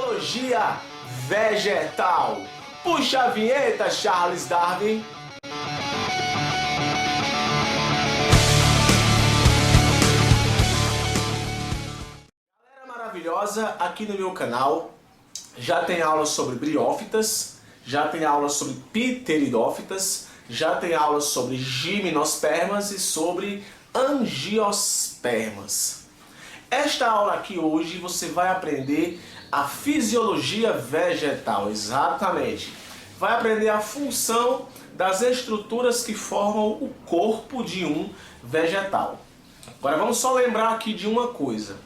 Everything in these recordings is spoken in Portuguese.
Fisiologia vegetal. Puxa a vinheta, Charles Darwin. Galera maravilhosa, aqui no meu canal já tem aula sobre briófitas, já tem aula sobre pteridófitas, já tem aula sobre gimnospermas e sobre angiospermas. Esta aula aqui hoje você vai aprender a fisiologia vegetal, exatamente. Vai aprender a função das estruturas que formam o corpo de um vegetal. Agora vamos só lembrar aqui de uma coisa.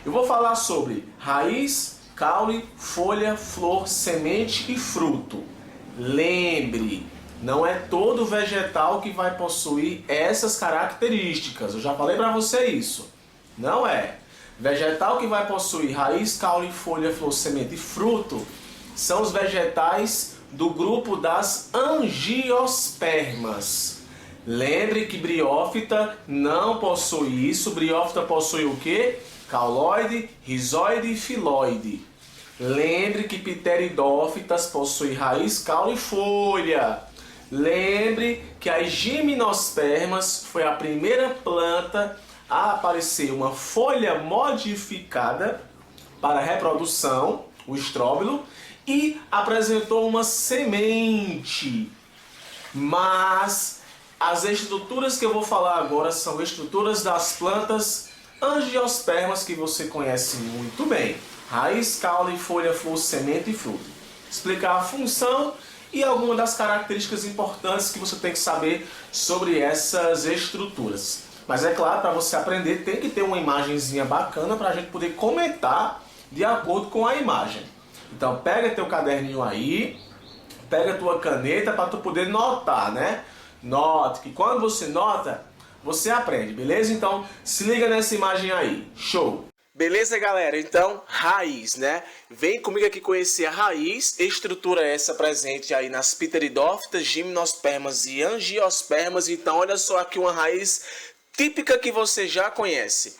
Eu vou falar sobre raiz, caule, folha, flor, semente e fruto. Lembre, não é todo vegetal que vai possuir essas características. Eu já falei para você isso. Não é. Vegetal que vai possuir raiz, caule, folha, flor, semente e fruto são os vegetais do grupo das angiospermas. Lembre que briófita não possui isso. Briófita possui o quê? Cauloide, rizoide e filóide. Lembre que pteridófitas possuem raiz, caule e folha. Lembre que as gimnospermas foi a primeira planta a aparecer uma folha modificada para reprodução, o estróbilo, e apresentou uma semente. Mas as estruturas que eu vou falar agora são estruturas das plantas angiospermas que você conhece muito bem. Raiz, caule, folha, flor, semente e fruto. Explicar a função e algumas das características importantes que você tem que saber sobre essas estruturas. Mas é claro, para você aprender tem que ter uma imagenzinha bacana para a gente poder comentar de acordo com a imagem. Então pega teu caderninho aí, pega tua caneta para tu poder notar, né? Note que quando você nota, você aprende, beleza? Então se liga nessa imagem aí, show! Beleza, galera? Então, raiz, né? Vem comigo aqui conhecer a raiz, estrutura essa presente aí nas pteridófitas, gimnospermas e angiospermas. Então, olha só aqui uma raiz típica que você já conhece.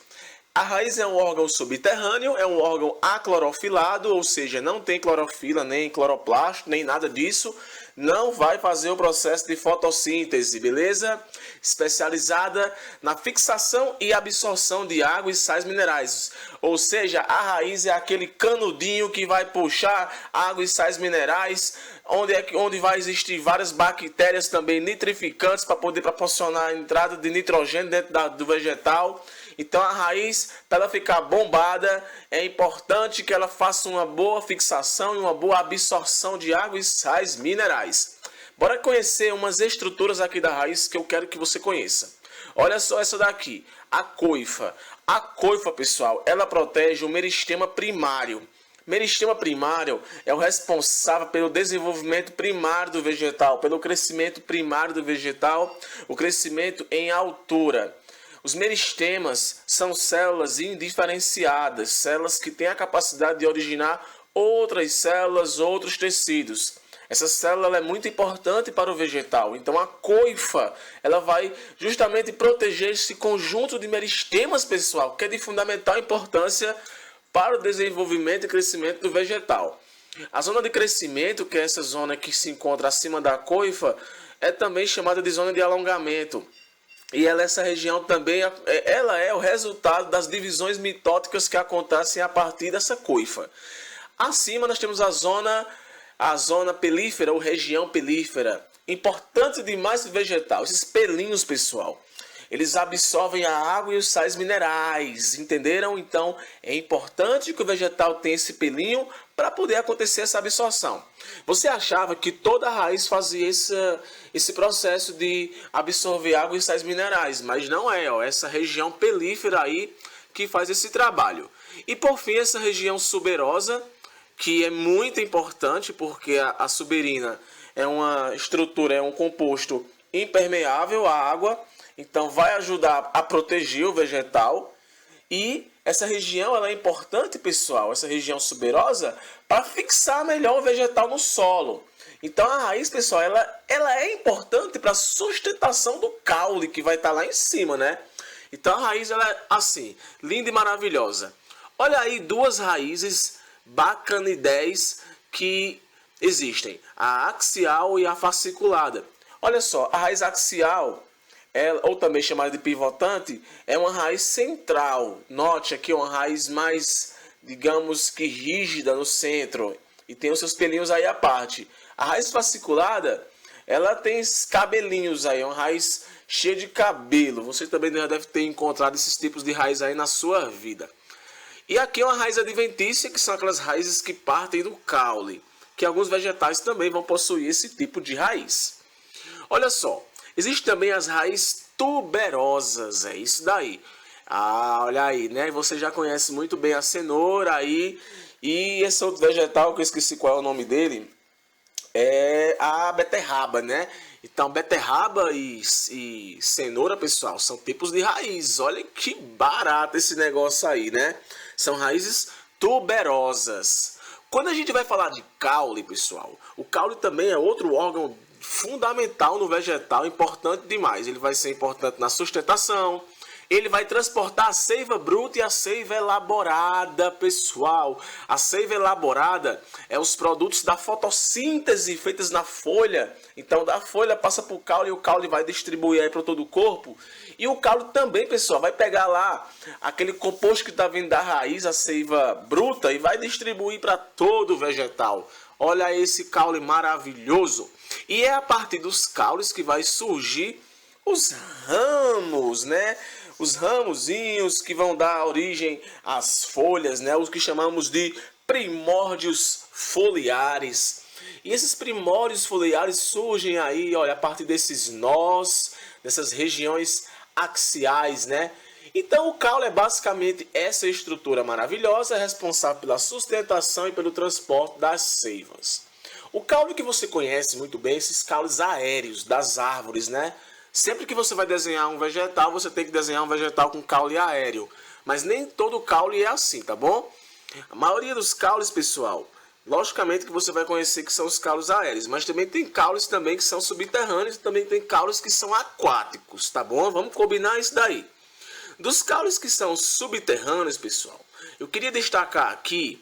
A raiz é um órgão subterrâneo, é um órgão aclorofilado, ou seja, não tem clorofila, nem cloroplasto, nem nada disso. Não vai fazer o processo de fotossíntese, beleza? Especializada na fixação e absorção de água e sais minerais. Ou seja, a raiz é aquele canudinho que vai puxar água e sais minerais, onde vai existir várias bactérias também nitrificantes para poder proporcionar a entrada de nitrogênio dentro do vegetal. Então a raiz, para ela ficar bombada, é importante que ela faça uma boa fixação e uma boa absorção de água e sais minerais. Bora conhecer umas estruturas aqui da raiz que eu quero que você conheça. Olha só essa daqui, a coifa. A coifa, pessoal, ela protege o meristema primário. Meristema primário é o responsável pelo desenvolvimento primário do vegetal, pelo crescimento primário do vegetal, o crescimento em altura. Os meristemas são células indiferenciadas, células que têm a capacidade de originar outras células, outros tecidos. Essa célula é muito importante para o vegetal. Então a coifa, ela vai justamente proteger esse conjunto de meristemas, pessoal, que é de fundamental importância para o desenvolvimento e crescimento do vegetal. A zona de crescimento, que é essa zona que se encontra acima da coifa, é também chamada de zona de alongamento. E essa região também ela é o resultado das divisões mitóticas que acontecem a partir dessa coifa. Acima nós temos a zona pelífera ou região pelífera. Importante demais o vegetal. Esses pelinhos, pessoal, eles absorvem a água e os sais minerais, entenderam? Então é importante que o vegetal tenha esse pelinho para poder acontecer essa absorção. Você achava que toda a raiz fazia esse processo de absorver água e sais minerais, mas não é, ó, essa região pelífera aí que faz esse trabalho. E por fim essa região suberosa, que é muito importante porque a suberina é uma estrutura, é um composto impermeável à água, então vai ajudar a proteger o vegetal. E essa região ela é importante, pessoal, essa região suberosa, para fixar melhor o vegetal no solo. Então a raiz, pessoal, ela é importante para a sustentação do caule que vai estar lá em cima, né? Então a raiz ela é assim, linda e maravilhosa. Olha aí duas raízes bacanidés que existem, a axial e a fasciculada. Olha só, a raiz axial, ou também chamada de pivotante, é uma raiz central. Note aqui uma raiz mais, digamos que rígida no centro e tem os seus pelinhos aí à parte. A raiz fasciculada, ela tem esses cabelinhos aí, uma raiz cheia de cabelo. Você também já deve ter encontrado esses tipos de raiz aí na sua vida. E aqui é uma raiz adventícia, que são aquelas raízes que partem do caule, que alguns vegetais também vão possuir esse tipo de raiz. Olha só, existem também as raízes tuberosas, é isso daí. Ah, olha aí, né? Você já conhece muito bem a cenoura aí, e esse outro vegetal, que eu esqueci qual é o nome dele, é a beterraba, né? Então, beterraba e cenoura, pessoal, são tipos de raiz. Olha que barato esse negócio aí, né? São raízes tuberosas. Quando a gente vai falar de caule, pessoal, o caule também é outro órgão fundamental no vegetal, importante demais. Ele vai ser importante na sustentação. Ele vai transportar a seiva bruta e a seiva elaborada, pessoal. A seiva elaborada é os produtos da fotossíntese feitas na folha. Então, da folha passa para o caule e o caule vai distribuir aí para todo o corpo. E o caule também, pessoal, vai pegar lá aquele composto que está vindo da raiz, a seiva bruta, e vai distribuir para todo o vegetal. Olha esse caule maravilhoso. E é a partir dos caules que vai surgir os ramos, né? Os ramozinhos que vão dar origem às folhas, né? Os que chamamos de primórdios foliares. E esses primórdios foliares surgem aí, olha, a partir desses nós, dessas regiões axiais, né? Então o caule é basicamente essa estrutura maravilhosa, responsável pela sustentação e pelo transporte das seivas. O caule que você conhece muito bem, esses caules aéreos das árvores, né? Sempre que você vai desenhar um vegetal, você tem que desenhar um vegetal com caule aéreo. Mas nem todo caule é assim, tá bom? A maioria dos caules, pessoal, logicamente que você vai conhecer que são os caules aéreos. Mas também tem caules também que são subterrâneos, também tem caules que são aquáticos, tá bom? Vamos combinar isso daí. Dos caules que são subterrâneos, pessoal, eu queria destacar aqui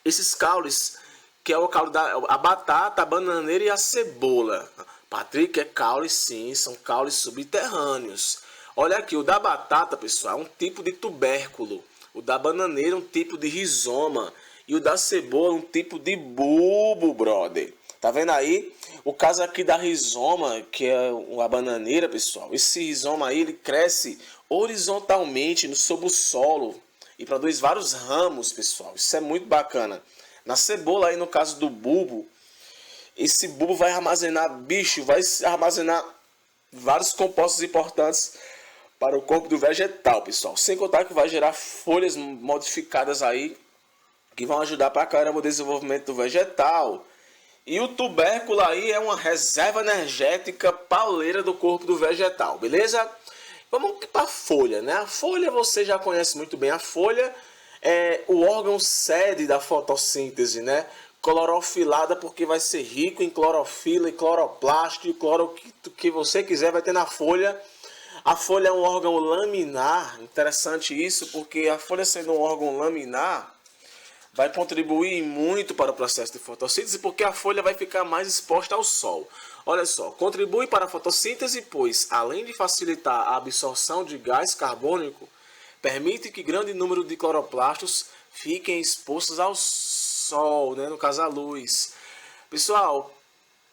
esses caules, que é o caule da batata, a bananeira e a cebola. Patrick, é caule sim, são caules subterrâneos. Olha aqui, o da batata, pessoal, é um tipo de tubérculo. O da bananeira é um tipo de rizoma. E o da cebola é um tipo de bulbo, brother. Tá vendo aí? O caso aqui da rizoma, que é a bananeira, pessoal. Esse rizoma aí, ele cresce horizontalmente sob o solo. E produz vários ramos, pessoal. Isso é muito bacana. Na cebola aí, no caso do bulbo, esse bulbo vai armazenar vai armazenar vários compostos importantes para o corpo do vegetal, pessoal. Sem contar que vai gerar folhas modificadas aí, que vão ajudar para caramba o desenvolvimento do vegetal. E o tubérculo aí é uma reserva energética pauleira do corpo do vegetal, beleza? Vamos para a folha, né? A folha você já conhece muito bem. A folha é o órgão sede da fotossíntese, né? Clorofilada, porque vai ser rico em clorofila e cloroplasto, e cloro que você quiser vai ter na folha. A folha é um órgão laminar, interessante isso, porque a folha sendo um órgão laminar, vai contribuir muito para o processo de fotossíntese, porque a folha vai ficar mais exposta ao sol. Olha só, contribui para a fotossíntese, pois, além de facilitar a absorção de gás carbônico, permite que grande número de cloroplastos fiquem expostos ao sol, né? No caso a luz. Pessoal,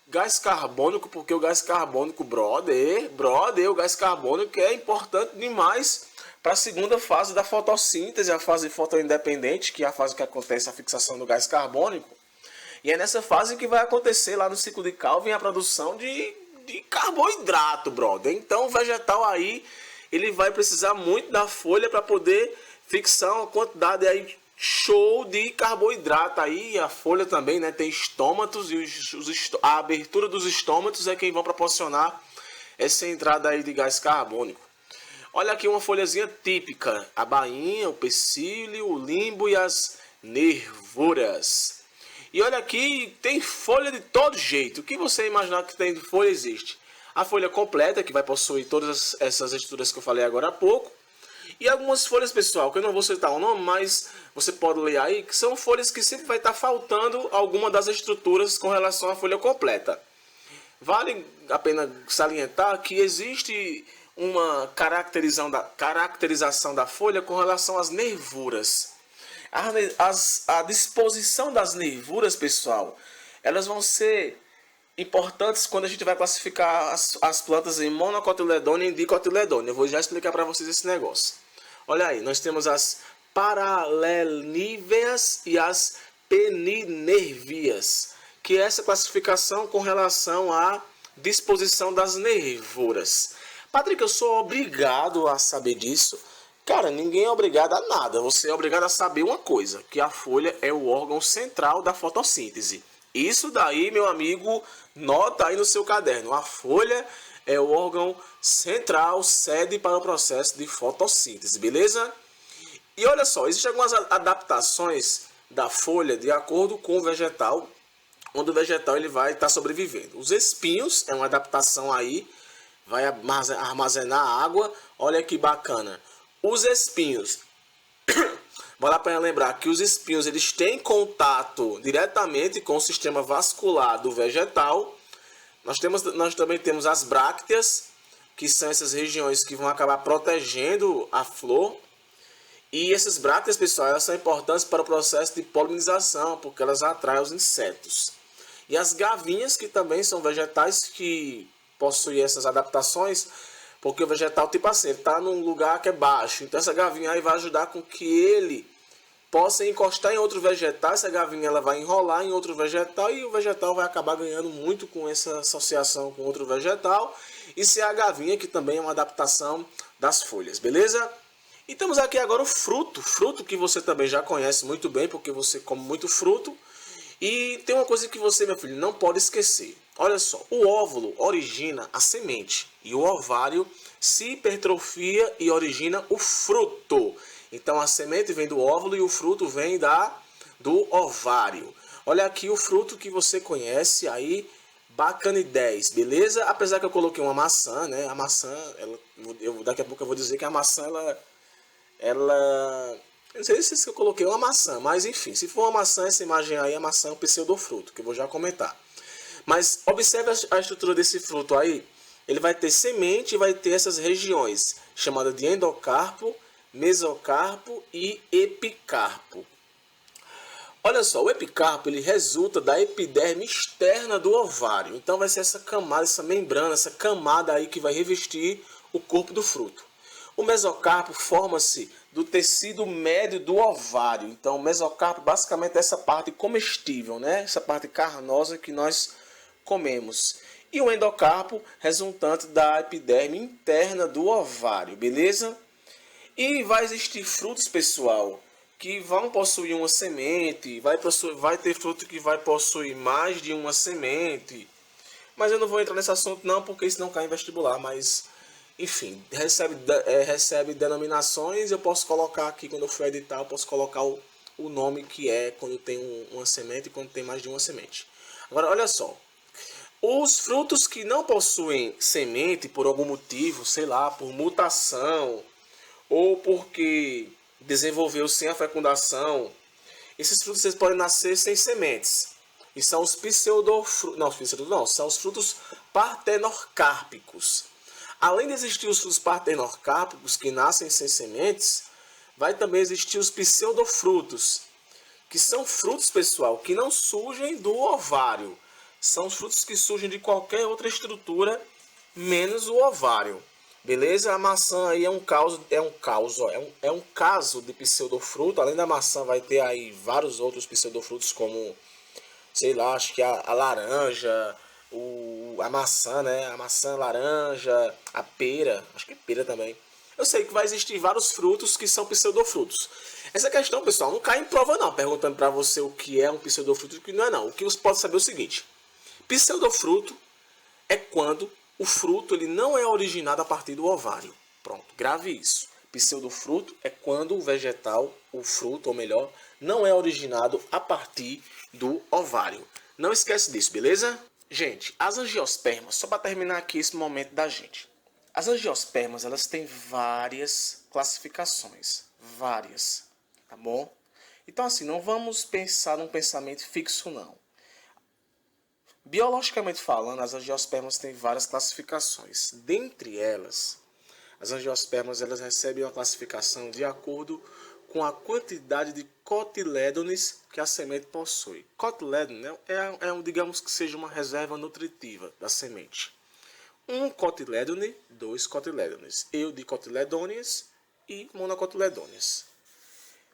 gás carbônico, porque o gás carbônico, brother, o gás carbônico é importante demais para a segunda fase da fotossíntese, a fase fotoindependente, que é a fase que acontece a fixação do gás carbônico. E é nessa fase que vai acontecer lá no ciclo de Calvin a produção de carboidrato, brother. Então o vegetal aí, ele vai precisar muito da folha para poder fixar uma quantidade aí show de carboidrato aí. A folha também, né, tem estômatos, e a abertura dos estômatos é quem vão proporcionar essa entrada aí de gás carbônico. Olha aqui uma folhazinha típica: a bainha, o pecílio, o limbo e as nervuras. E olha aqui, tem folha de todo jeito. O que você imaginar que tem de folha existe. A folha completa, que vai possuir todas essas estruturas que eu falei agora há pouco. E algumas folhas, pessoal, que eu não vou citar o nome, mas você pode ler aí, que são folhas que sempre vai estar faltando alguma das estruturas com relação à folha completa. Vale a pena salientar que existe uma caracterização da folha com relação às nervuras. A disposição das nervuras, pessoal, elas vão ser importantes quando a gente vai classificar as plantas em monocotiledônea e dicotiledônea. Eu vou já explicar para vocês esse negócio. Olha aí, nós temos as paraleníveas e as peninervias, que é essa classificação com relação à disposição das nervuras. Patrick, eu sou obrigado a saber disso? Cara, ninguém é obrigado a nada. Você é obrigado a saber uma coisa, que a folha é o órgão central da fotossíntese. Isso daí, meu amigo, nota aí no seu caderno. A folha é o órgão central, sede para o processo de fotossíntese, beleza? E olha só, existem algumas adaptações da folha de acordo com o vegetal, onde o vegetal ele vai estar sobrevivendo. Os espinhos é uma adaptação aí, vai armazenar água. Olha que bacana. Os espinhos, vale a pena lembrar que os espinhos eles têm contato diretamente com o sistema vascular do vegetal. Nós também temos as brácteas, que são essas regiões que vão acabar protegendo a flor. E essas brácteas, pessoal, elas são importantes para o processo de polinização, porque elas atraem os insetos. E as gavinhas, que também são vegetais que possuem essas adaptações, porque o vegetal, tipo assim, está num lugar que é baixo. Então essa gavinha aí vai ajudar com que ele possa encostar em outro vegetal. Essa gavinha ela vai enrolar em outro vegetal e o vegetal vai acabar ganhando muito com essa associação com outro vegetal. E se a gavinha, que também é uma adaptação das folhas, beleza? E temos aqui agora o fruto. Fruto que você também já conhece muito bem, porque você come muito fruto. E tem uma coisa que você, meu filho, não pode esquecer. Olha só, o óvulo origina a semente e o ovário se hipertrofia e origina o fruto. Então a semente vem do óvulo e o fruto vem do ovário. Olha aqui o fruto que você conhece aí, bacanidez, beleza? Apesar que eu coloquei uma maçã, né? A maçã, daqui a pouco eu vou dizer que a maçã, ela não sei se eu coloquei uma maçã, mas enfim, se for uma maçã, essa imagem aí, a maçã é um pseudofruto, que eu vou já comentar. Mas observe a estrutura desse fruto aí. Ele vai ter semente e vai ter essas regiões, chamadas de endocarpo, mesocarpo e epicarpo. Olha só, o epicarpo ele resulta da epiderme externa do ovário. Então vai ser essa camada, essa membrana, essa camada aí que vai revestir o corpo do fruto. O mesocarpo forma-se do tecido médio do ovário. Então o mesocarpo basicamente é essa parte comestível, né? Essa parte carnosa que nós comemos. E o endocarpo resultante da epiderme interna do ovário, beleza? E vai existir frutos, pessoal, que vão possuir uma semente, vai ter fruto que vai possuir mais de uma semente. Mas eu não vou entrar nesse assunto não, porque isso não cai em vestibular, mas enfim, recebe denominações. Eu posso colocar aqui, quando eu for editar, eu posso colocar o nome que é quando tem uma semente e quando tem mais de uma semente. Agora, olha só. Os frutos que não possuem semente por algum motivo, sei lá, por mutação ou porque desenvolveu sem a fecundação, esses frutos eles podem nascer sem sementes. E são os são os frutos partenorcárpicos. Além de existir os frutos partenorcárpicos que nascem sem sementes, vai também existir os pseudofrutos, que são frutos, pessoal, que não surgem do ovário. São os frutos que surgem de qualquer outra estrutura, menos o ovário. Beleza? A maçã aí é um caso de pseudofruto. Além da maçã, vai ter aí vários outros pseudofrutos, como, sei lá, acho que a laranja, a maçã, né? A maçã laranja, a pera, acho que pera também. Eu sei que vai existir vários frutos que são pseudofrutos. Essa questão, pessoal, não cai em prova não, perguntando para você o que é um pseudofruto e o que não é não. O que você pode saber é o seguinte: pseudofruto é quando o fruto ele não é originado a partir do ovário. Pronto, grave isso. Pseudofruto é quando o vegetal, o fruto, ou melhor, não é originado a partir do ovário. Não esquece disso, beleza? Gente, as angiospermas, só para terminar aqui esse momento da gente. As angiospermas, elas têm várias classificações. Várias, tá bom? Então assim, não vamos pensar num pensamento fixo não. Biologicamente falando, as angiospermas têm várias classificações. Dentre elas, as angiospermas elas recebem uma classificação de acordo com a quantidade de cotilédones que a semente possui. Cotilédone, né, digamos que seja uma reserva nutritiva da semente. Um cotilédone, dois cotilédones, eudicotiledôneas e monocotiledôneas.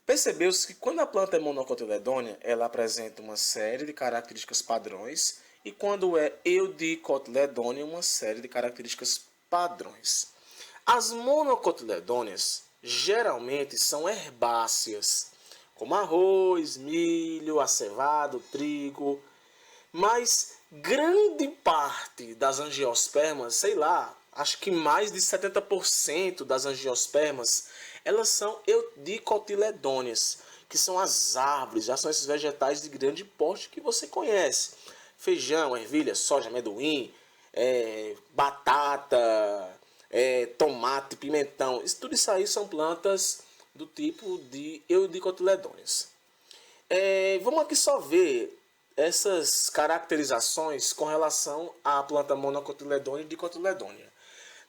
Percebeu-se que quando a planta é monocotiledônea, ela apresenta uma série de características padrões, e quando é eudicotiledônea, uma série de características padrões. As monocotiledôneas geralmente são herbáceas, como arroz, milho, acevado, trigo, mas grande parte das angiospermas, sei lá, acho que mais de 70% das angiospermas, elas são eudicotiledôneas, que são as árvores, já são esses vegetais de grande porte que você conhece. Feijão, ervilha, soja, amendoim, batata, tomate, pimentão, tudo isso aí são plantas do tipo de eudicotiledôneas. Vamos aqui só ver essas caracterizações com relação à planta monocotiledônea e dicotiledônea.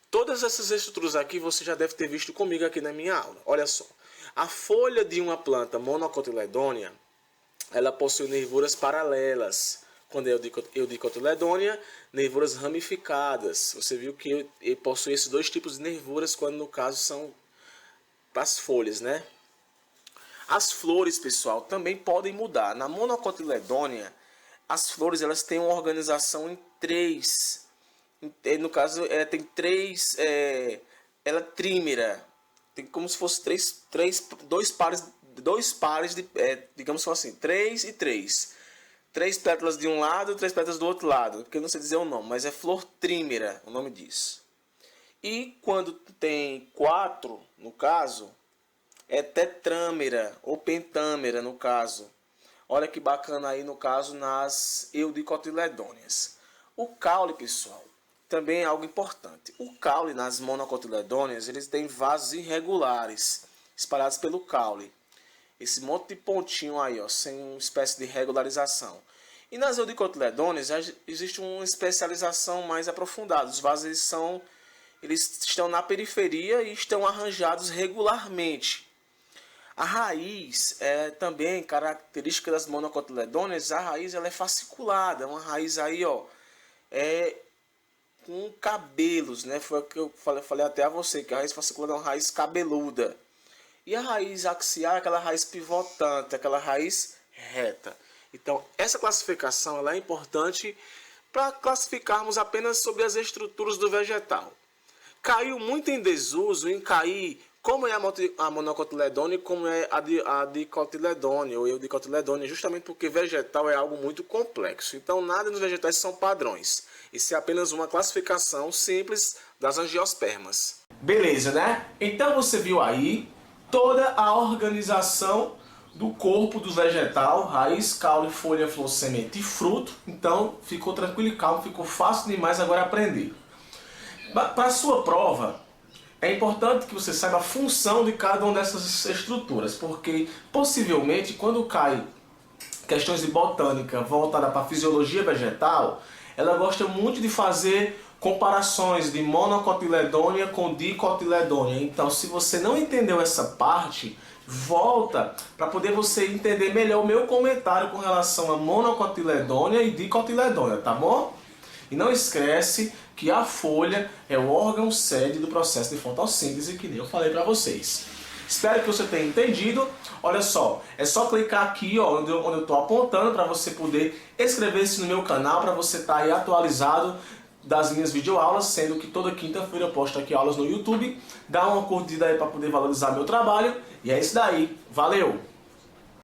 Todas essas estruturas aqui você já deve ter visto comigo aqui na minha aula. Olha só, a folha de uma planta monocotiledônea, ela possui nervuras paralelas. Quando é eudicotiledônea, nervuras ramificadas. Você viu que possui esses dois tipos de nervuras, quando no caso são as folhas, né? As flores, pessoal, também podem mudar. Na monocotiledônea, as flores elas têm uma organização em três. No caso, tem três. Ela é trímera. Tem como se fosse dois pares de, digamos assim, 3 e 3. 3 pétalas de um lado, 3 pétalas do outro lado, porque eu não sei dizer o nome, mas é flor trímera, o nome disso. E quando tem 4, no caso, é tetrâmera ou pentâmera, no caso. Olha que bacana aí, no caso, nas eudicotiledôneas. O caule, pessoal, também é algo importante. O caule nas monocotiledôneas, eles têm vasos irregulares, espalhados pelo caule. Esse monte de pontinho aí, ó, sem uma espécie de regularização. E nas eudicotiledôneas existe uma especialização mais aprofundada. Os vasos eles estão na periferia e estão arranjados regularmente. A raiz é também característica das monocotiledôneas. A raiz ela é fasciculada, uma raiz aí, ó, com cabelos, né? Foi o que eu falei até a você, que a raiz fasciculada é uma raiz cabeluda. E a raiz axial é aquela raiz pivotante, aquela raiz reta. Então, essa classificação ela é importante para classificarmos apenas sobre as estruturas do vegetal. Caiu muito em desuso em cair como é a monocotiledônea e como é a dicotiledônea ou eudicotiledônea, justamente porque vegetal é algo muito complexo. Então, nada nos vegetais são padrões. Isso é apenas uma classificação simples das angiospermas. Beleza, né? Então, você viu aí toda a organização do corpo do vegetal, raiz, caule, folha, flor, semente e fruto. Então, ficou tranquilo e calmo, ficou fácil demais agora aprender. Para a sua prova, é importante que você saiba a função de cada uma dessas estruturas, porque possivelmente quando cai questões de botânica voltada para a fisiologia vegetal, ela gosta muito de fazer comparações de monocotiledônea com dicotiledônea. Então, se você não entendeu essa parte, volta para poder você entender melhor o meu comentário com relação a monocotiledônea e dicotiledônea, tá bom? E não esquece que a folha é o órgão sede do processo de fotossíntese, que nem eu falei para vocês. Espero que você tenha entendido. Olha só, é só clicar aqui ó, onde eu estou apontando para você poder inscrever-se no meu canal, para você estar aí atualizado das minhas videoaulas, sendo que toda quinta-feira eu posto aqui aulas no YouTube. Dá uma curtida aí para poder valorizar meu trabalho. E é isso daí. Valeu!